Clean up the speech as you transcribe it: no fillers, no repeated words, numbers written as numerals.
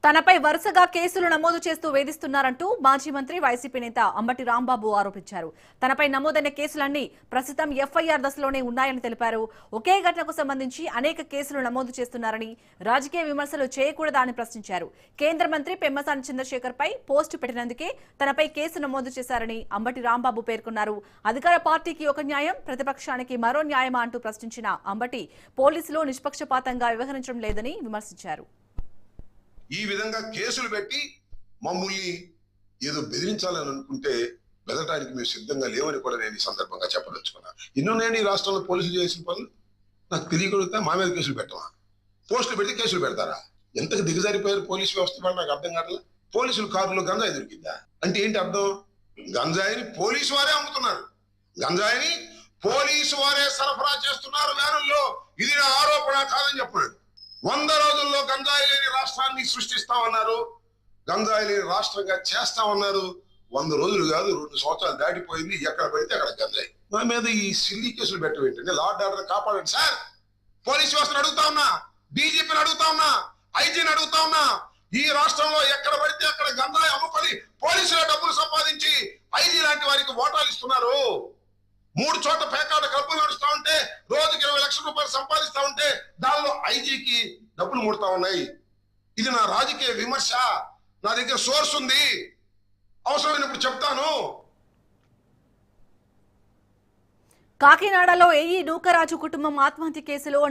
తనపై వరుసగా కేసులు నమోదు చేస్తూ వేధిస్తున్నారంటూ మాజీ మంత్రి వైసీపీ నేత అంబటి రాంబాబు ఆరోపించారు. తనపై నమోదైన కేసులన్నీ ప్రస్తుతం ఎఫ్ఐఆర్ దశలోనే ఉన్నాయని తెలిపారు. ఒకే ఘటనకు సంబంధించి అనేక కేసులు నమోదు చేస్తున్నారని, రాజకీయ విమర్శలు చేయకూడదా అని ప్రశ్నించారు. కేంద్ర మంత్రి పెమ్మసాని చంద్రశేఖర్ పై పోస్టు పెట్టినందుకే తనపై కేసు నమోదు చేశారని అంబటి రాంబాబు పేర్కొన్నారు. అధికార పార్టీకి ఒక న్యాయం, ప్రతిపక్షానికి మరో న్యాయమా అంటూ ప్రశ్నించిన అంబటి పోలీసులు నిష్పక్షపాతంగా వ్యవహరించడం లేదని విమర్శించారు. ఈ విధంగా కేసులు పెట్టి మమ్మల్ని ఏదో బెదిరించాలని అనుకుంటే బెదరడానికి మేము సిద్ధంగా లేవని కూడా నేను ఈ సందర్భంగా చెప్పదలుచుకున్నా. నేను ఈ రాష్ట్రంలో పోలీసులు చేసిన పనులు నాకు తెలియగలుగుతా. మా మీద కేసులు పెట్టమా? పోస్టులు పెట్టి కేసులు పెడతారా? ఎంతకు దిగజారిపోయారు పోలీసు వ్యవస్థ వాళ్ళు నాకు అర్థం కావట్లేదు. పోలీసులు కారులో గంజాయి దొరికిందా అంటే ఏంటి అర్థం? గంజాయిని పోలీసు వారే అమ్ముతున్నారు, గంజాయిని పోలీసు వారే సరఫరా చేస్తున్నారు వ్యానుల్లో. ఇది నా ఆరోపణ కాదని చెప్పాడు. 100 రోజుల్లో గంజాయి లేని రాష్ట్రాన్ని సృష్టిస్తామన్నారు, గంజాయి లేని రాష్ట్రంగా చేస్తామన్నారు. 100 రోజులు కాదు, 2 సంవత్సరాలు దాటిపోయింది. ఎక్కడ పడితే అక్కడ గంజాయి. మా మీద ఈ సిల్లీ కేసులు పెట్టవేంటంటే లా అండ్ ఆర్డర్ కాపాడండి సార్. పోలీసు వ్యవస్థను అడుగుతా ఉన్నా, డీజీపీని అడుగుతా ఉన్నా, ఐజీని అడుగుతా ఉన్నా. ఈ రాష్ట్రంలో ఎక్కడ పడితే అక్కడ గంజాయి అమ్ముకొని పోలీసుల డబ్బులు సంపాదించి ఐజీ లాంటి వారికి ఓటాలు ఇస్తున్నారు. 3 చోట్ల పేకాట డబ్బులు నడుస్తా ఉంటే రోజుకి 20 లక్షల రూపాయలు సంపాదిస్తా ఉంటే దానిలో ఐజీకి డబ్బులు ముడతా ఉన్నాయి. ఇది నా రాజకీయ విమర్శ. నా దగ్గర సోర్స్ ఉంది, అవసరమైనప్పుడు చెప్తాను. కాకినాడలో ఏఈ నూకరాజు కుటుంబం ఆత్మహత్య కేసులో